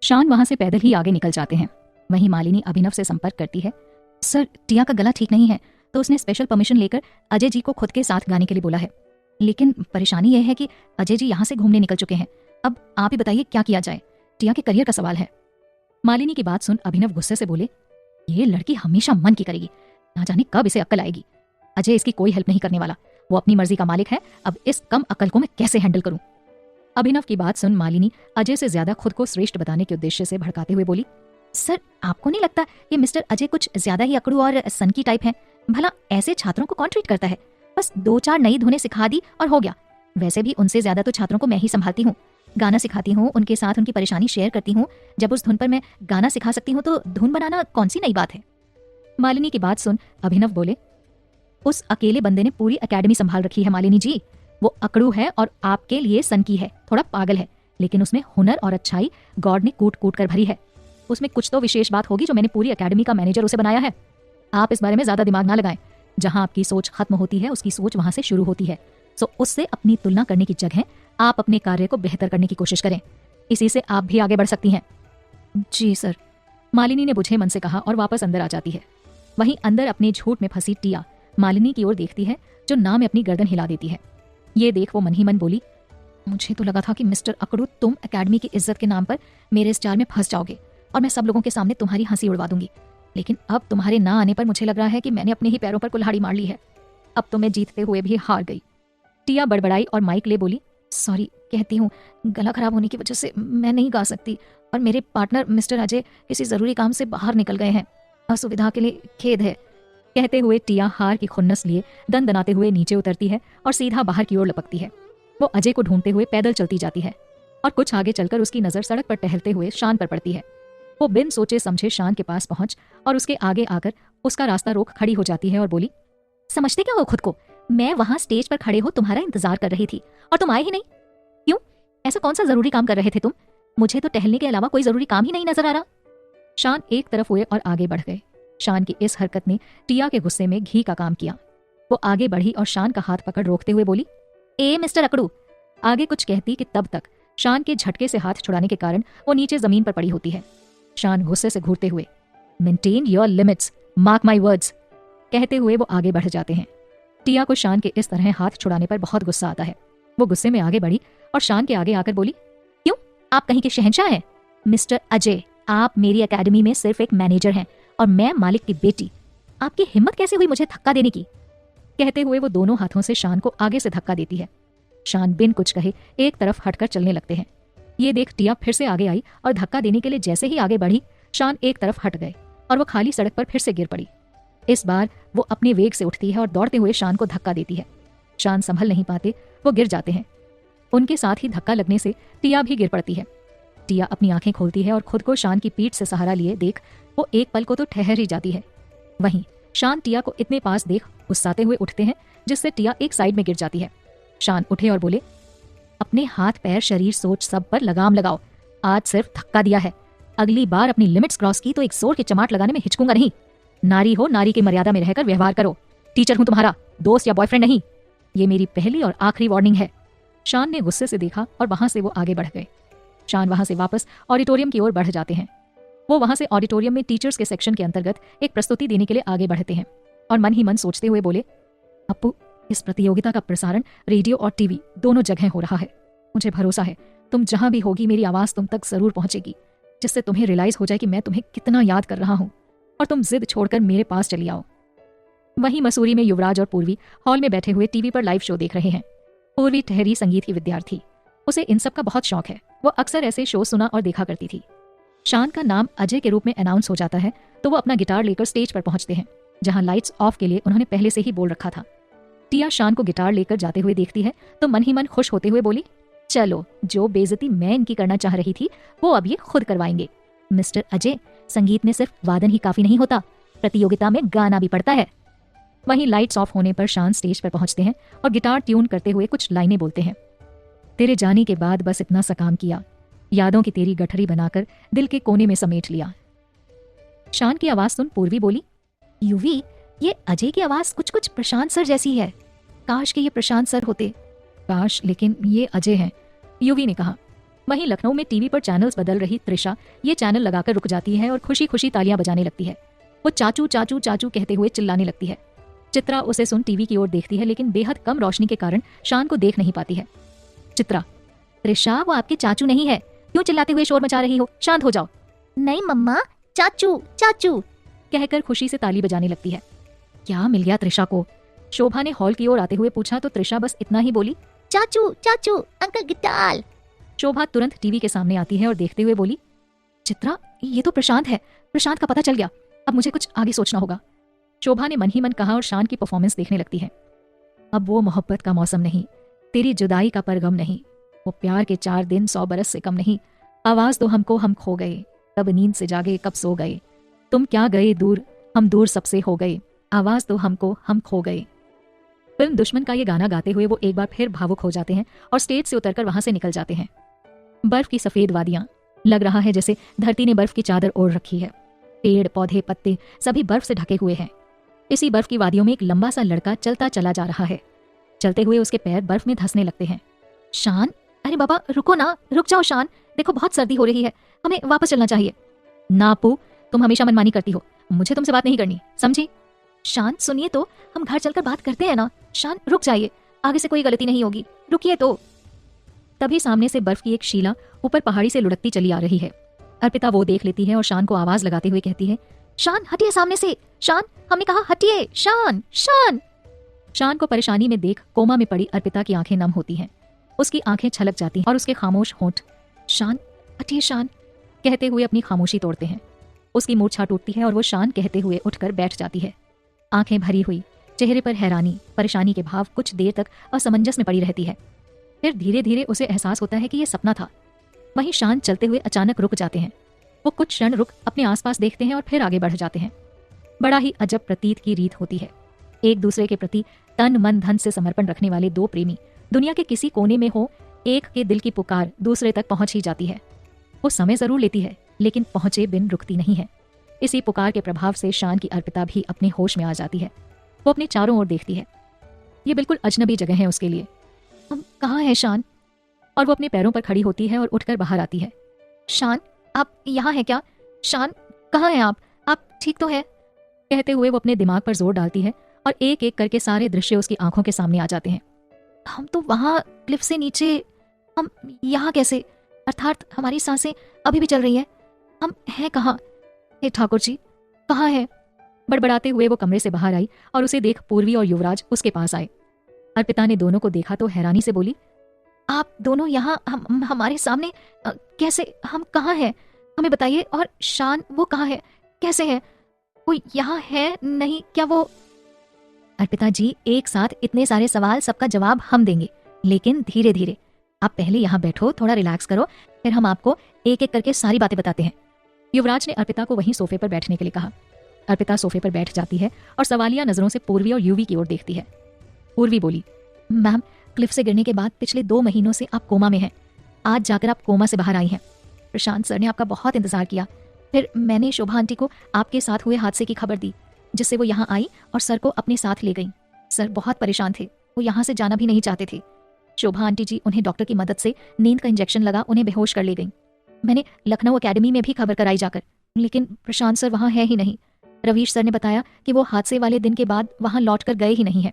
शान वहां से पैदल ही आगे निकल जाते हैं। वहीं मालिनी अभिनव से संपर्क करती है। सर, टिया का गला ठीक नहीं है, तो उसने स्पेशल परमिशन लेकर अजय जी को खुद के साथ गाने के लिए बोला है। लेकिन परेशानी यह है कि अजय जी यहाँ से घूमने निकल चुके हैं। अब आप ही बताइए क्या किया जाए, टिया के करियर का सवाल है। मालिनी की बात सुन अभिनव गुस्से से बोले, ये लड़की हमेशा मन की करेगी, ना जाने कब इसे अक्ल आएगी। अजय इसकी कोई हेल्प नहीं करने वाला, वो अपनी मर्जी का मालिक है। अब इस कम अकल को मैं कैसे हैंडल करूं? अभिनव की बात सुन मालिनी अजय से ज्यादा खुद को श्रेष्ठ बताने के उद्देश्य से भड़काते हुए बोली, सर, आपको नहीं लगता ये मिस्टर अजय कुछ ज्यादा ही अकड़ू और सनकी टाइप है? भला ऐसे छात्रों को कौन ट्रीट करता है? बस 2-4 नई धुनें सिखा दी और हो गया। वैसे भी उनसे ज्यादा तो छात्रों को मैं ही संभालती हूँ, गाना सिखाती हूँ, उनके साथ उनकी परेशानी शेयर करती हूँ। जब उस धुन पर मैं गाना सिखा सकती हूँ तो धुन बनाना कौन सी नई बात है? मालिनी की बात सुन अभिनव बोले, उस अकेले बंदे ने पूरी एकेडमी संभाल रखी है मालिनी जी। वो अकड़ू है और आपके लिए सनकी है, थोड़ा पागल है, लेकिन उसमें हुनर और अच्छाई गॉड ने कूट कूट कर भरी है। उसमें कुछ तो विशेष बात होगी जो मैंने पूरी एकेडमी का मैनेजर उसे बनाया है। आप इस बारे में ज्यादा दिमाग ना लगाएं। जहां आपकी सोच खत्म होती है उसकी सोच वहां से शुरू होती है। सो उससे अपनी तुलना करने की जगह आप अपने कार्य को बेहतर करने की कोशिश करें। इसी से आप भी आगे बढ़ सकती हैं। जी सर, मालिनी ने बुझे मन से कहा और वापस अंदर आ जाती है। वहीं अंदर अपने झूठ में फंसी टिया मालिनी की ओर देखती है, जो ना में अपनी गर्दन हिला देती है। ये देख वो मन ही मन बोली, मुझे तो लगा था कि मिस्टर अकड़ू तुम एकेडमी की इज्जत के नाम पर मेरे इस जाल में फंस जाओगे और मैं सब लोगों के सामने तुम्हारी हंसी उड़वा दूंगी। लेकिन अब तुम्हारे ना आने पर मुझे लग रहा है कि मैंने अपने ही पैरों पर कुल्हाड़ी मार ली है। अब तो मैं जीतते हुए भी हार गई। टिया बड़बड़ाई और माइक ले बोली, सॉरी, कहती हूँ, गला खराब होने की वजह से मैं नहीं गा सकती और मेरे पार्टनर मिस्टर अजय किसी जरूरी काम से बाहर निकल गए हैं। असुविधा के लिए खेद है। कहते हुए टिया हार की खुन्नस लिए दनाते हुए नीचे उतरती है और सीधा बाहर की ओर लपकती है। वो अजय को ढूंढते हुए पैदल चलती जाती है और कुछ आगे चलकर उसकी नजर सड़क पर टहलते हुए शान पर पड़ती है। वो बिन सोचे समझे शान के पास पहुंच और उसके आगे आकर उसका रास्ता रोक खड़ी हो जाती है और बोली, समझते क्या हो खुद को? मैं वहां स्टेज पर खड़े हो तुम्हारा इंतजार कर रही थी और तुम आए ही नहीं। क्यों? ऐसा कौन सा जरूरी काम कर रहे थे तुम? मुझे तो टहलने के अलावा कोई जरूरी काम ही नहीं नजर आ रहा। शान एक तरफ हुए और आगे बढ़ गए। शान की इस हरकत ने टिया के गुस्से में घी का काम किया। वो आगे बढ़ी और शान का हाथ पकड़ रोकते हुए बोली, ए मिस्टर अकड़ू। आगे कुछ कहती कि तब तक शान के झटके से हाथ छुड़ाने के कारण वो नीचे जमीन पर पड़ी होती है। शान गुस्से से घूरते हुए, maintain your limits, mark my words, कहते हुए वो आगे बढ़ जाते हैं। टिया को शान के इस तरह हाथ छुड़ाने पर बहुत गुस्सा आता है। वो गुस्से में आगे बढ़ी और शान के आगे आकर बोली, क्यों? आप कहीं के शहंशाह हैं? मिस्टर अजय, आप मेरी एकेडमी में सिर्फ एक मैनेजर हैं और मैं मालिक की बेटी। आपकी हिम्मत कैसे हुई मुझे धक्का देने की? कहते हुए वो दोनों हाथों से शान को आगे से धक्का देती है। शान बिन कुछ कहे एक तरफ हटकर चलने लगते हैं। ये देख टिया फिर से आगे आई और धक्का देने के लिए जैसे ही आगे बढ़ी, शान एक तरफ हट गए और वो खाली सड़क पर फिर से गिर पड़ी। इस बार वो अपने वेग से उठती है और दौड़ते हुए शान को धक्का देती है। शान संभल नहीं पाते, वो गिर जाते हैं। उनके साथ ही धक्का लगने से टिया भी गिर पड़ती है। टिया अपनी आंखें खोलती है और खुद को शान की पीठ से सहारा लिए देख वो एक पल को तो ठहर ही जाती है। वहीं शान टिया को इतने पास देख गुस्साते हुए उठते हैं, जिससे टिया एक साइड में गिर जाती है। शान उठे और बोले, अपने हाथ पैर शरीर सोच सब पर लगाम लगाओ। आज सिर्फ धक्का दिया है, अगली बार अपनी लिमिट्स क्रॉस की तो एक जोर की चमाट लगाने में हिचकूंगा नहीं। नारी हो, नारी की मर्यादा में रहकर व्यवहार करो। टीचर हूं तुम्हारा, दोस्त या बॉयफ्रेंड नहीं। ये मेरी पहली और आखिरी वार्निंग है। शान ने गुस्से से देखा और वहां से वो आगे बढ़ गए। शान वहां से वापस ऑडिटोरियम की ओर बढ़ जाते हैं। वो वहां से ऑडिटोरियम में टीचर्स के सेक्शन के अंतर्गत एक प्रस्तुति देने के लिए आगे बढ़ते हैं और मन ही मन सोचते हुए बोले, अप्पू, इस प्रतियोगिता का प्रसारण रेडियो और टीवी दोनों जगह हो रहा है। मुझे भरोसा है तुम जहां भी होगी मेरी आवाज तुम तक जरूर पहुंचेगी, जिससे तुम्हें रियलाइज हो जाए कि मैं तुम्हें कितना याद कर रहा हूं और तुम जिद छोड़कर मेरे पास चली आओ। वहीं मसूरी में युवराज और पूर्वी हॉल में बैठे हुए टीवी पर लाइव शो देख रहे हैं। पूर्वी ठहरी संगीत की विद्यार्थी, उसे इन सब का बहुत शौक है। वो अक्सर ऐसे शो सुना और देखा करती थी। शान का नाम अजय के रूप में अनाउंस हो जाता है तो वो अपना गिटार लेकर स्टेज पर पहुंचते हैं, जहां लाइट्स ऑफ के लिए उन्होंने पहले से ही बोल रखा था। टिया शान को गिटार लेकर जाते हुए देखती है तो मन ही मन खुश होते हुए बोली, चलो, जो बेइज्जती मैं इनकी करना चाह रही थी वो अब ये खुद करवाएंगे। मिस्टर अजय, संगीत में सिर्फ वादन ही काफी नहीं होता, प्रतियोगिता में गाना भी पड़ता है। वहीं लाइट्स ऑफ होने पर शान स्टेज पर पहुंचते हैं और गिटार ट्यून करते हुए कुछ लाइनें बोलते हैं। तेरे जाने के बाद बस इतना सा काम किया, यादों की तेरी गठरी बनाकर दिल के कोने में समेट लिया। शान की आवाज सुन पूर्वी बोली, यूवी, ये अजय की आवाज कुछ कुछ प्रशांत सर जैसी है। काश कि ये प्रशांत सर होते। काश, लेकिन ये अजय हैं, यूवी ने कहा। वहीं लखनऊ में टीवी पर चैनल्स बदल रही त्रिशा ये चैनल लगाकर रुक जाती है और खुशी खुशी तालियां बजाने लगती है। वो चाचू चाचू चाचू कहते हुए चिल्लाने लगती है। चित्रा उसे सुन टीवी की ओर देखती है, लेकिन बेहद कम रोशनी के कारण शान को देख नहीं पाती है। चित्रा, त्रिशा वो आपके चाचू नहीं है, क्यों चिल्लाते हुए शोर मचा रही हो, शांत हो जाओ। नहीं मम्मा, चाचू चाचू कहकर खुशी से ताली बजाने लगती है। क्या मिल गया त्रिशा को? शोभा ने हॉल की ओर आते हुए पूछा तो त्रिशा बस इतना ही बोली, चाचू चाचू अंकल गिटार। शोभा तुरंत टीवी के सामने आती है और देखते हुए बोली, चित्रा ये तो प्रशांत है, प्रशांत का पता चल गया, अब मुझे कुछ आगे सोचना होगा। शोभा ने मन ही मन कहा और शान की परफॉर्मेंस देखने लगती है। अब वो मोहब्बत का मौसम नहीं, तेरी जुदाई का परगम नहीं, वो प्यार के 4 दिन 100 बरस से कम नहीं। आवाज दो हमको, हम खो गए, कब नींद से जागे कब सो गए, तुम क्या गए दूर, हम दूर सबसे हो गए, आवाज दो हमको, हम खो गए। फिल्म दुश्मन का ये गाना गाते हुए वो एक बार फिर भावुक हो जाते हैं और स्टेज से उतरकर वहां से निकल जाते हैं। बर्फ की सफेद वादियां, लग रहा है जैसे धरती ने बर्फ की चादर ओढ़ रखी है। पेड़ पौधे पत्ते सभी बर्फ से ढके हुए हैं। इसी बर्फ की वादियों में एक लंबा सा लड़का चलता चला जा रहा है। चलते हुए उसके पैर बर्फ में धंसने लगते हैं। शान, अरे बाबा रुको ना, रुक जाओ शान, देखो बहुत सर्दी हो रही है, हमें वापस चलना चाहिए। ना पू, तुम हमेशा मनमानी करती हो, मुझे तुमसे बात नहीं करनी, समझी? शान सुनिए तो, हम घर चलकर बात करते हैं ना। शान रुक जाइए, आगे से कोई गलती नहीं होगी, रुकिए तो। तभी सामने से बर्फ की एक शीला ऊपर पहाड़ी से लुढ़कती चली आ रही है। अर्पिता वो देख लेती है और शान को आवाज लगाते हुए कहती है, शान हटिए सामने से, शान हमने कहा हटिए, शान शान। शान को परेशानी में देख कोमा में पड़ी अर्पिता की आंखें नम होती हैं। उसकी आंखें छलक जाती हैं और उसके खामोश होंठ शान हटिए शान कहते हुए अपनी खामोशी तोड़ते हैं। उसकी मूर्छा टूटती है और वो शान कहते हुए उठकर बैठ जाती है। आंखें भरी हुई, चेहरे पर हैरानी परेशानी के भाव कुछ देर तक असमंजस में पड़ी रहती है। फिर धीरे धीरे उसे एहसास होता है कि ये सपना था। वहीं शान चलते हुए अचानक रुक जाते हैं। वो कुछ क्षण रुक अपने आसपास देखते हैं और फिर आगे बढ़ जाते हैं। बड़ा ही अजब प्रतीत की रीत होती है। एक दूसरे के प्रति तन मन धन से समर्पण रखने वाले दो प्रेमी दुनिया के किसी कोने में हो, एक के दिल की पुकार दूसरे तक पहुंच ही जाती है। वो समय जरूर लेती है, लेकिन पहुंचे बिन रुकती नहीं है। इसी पुकार के प्रभाव से शान की अर्पिता भी अपने होश में आ जाती है। वो अपने चारों ओर देखती है। ये बिल्कुल अजनबी जगह है उसके लिए। हम कहाँ हैं शान? और वो अपने पैरों पर खड़ी होती है और उठकर बाहर आती है। शान, आप यहाँ हैं क्या? शान, कहाँ हैं आप ठीक तो है? कहते हुए वो अपने दिमाग पर जोर डालती है और एक एक करके सारे दृश्य उसकी आंखों के सामने आ जाते हैं। हम तो वहां क्लिफ से नीचे, हम यहाँ कैसे? अर्थात हमारी सांसें अभी भी चल रही हैं। हम हैं कहाँ? हे ठाकुर जी, कहाँ है? बड़बड़ाते हुए वो कमरे से बाहर आई और उसे देख पूर्वी और युवराज उसके पास आए। अर्पिता ने दोनों को देखा तो हैरानी से बोली, आप दोनों यहाँ हमारे सामने कैसे? हम कहाँ हैं? हमें बताइए। और शान वो कहाँ है, कैसे है? वो यहाँ है नहीं क्या? वो अर्पिता जी, एक साथ इतने सारे सवाल, सबका जवाब हम देंगे, लेकिन धीरे धीरे। आप पहले यहाँ बैठो, थोड़ा रिलैक्स करो, फिर हम आपको एक एक करके सारी बातें बताते हैं। युवराज ने अर्पिता को वहीं सोफे पर बैठने के लिए कहा। अर्पिता सोफे पर बैठ जाती है और सवालिया नजरों से पूर्वी और यूवी की ओर देखती है। पूर्वी बोली, मैम क्लिफ से गिरने के बाद पिछले 2 महीनों से आप कोमा में हैं। आज जाकर आप कोमा से बाहर आई हैं। प्रशांत सर ने आपका बहुत इंतजार किया। फिर मैंने शोभा आंटी को आपके साथ हुए हादसे की खबर दी, जिससे वो यहाँ आई और सर को अपने साथ ले गई। सर बहुत परेशान थे, वो यहाँ से जाना भी नहीं चाहते थे। शोभा आंटी जी उन्हें डॉक्टर की मदद से नींद का इंजेक्शन लगा उन्हें बेहोश कर ले गई। मैंने लखनऊ एकेडमी में भी खबर कराई जाकर, लेकिन प्रशांत सर वहाँ है ही नहीं। रवीश सर ने बताया कि वो हादसे वाले दिन के बाद वहाँ लौट कर गए ही नहीं है।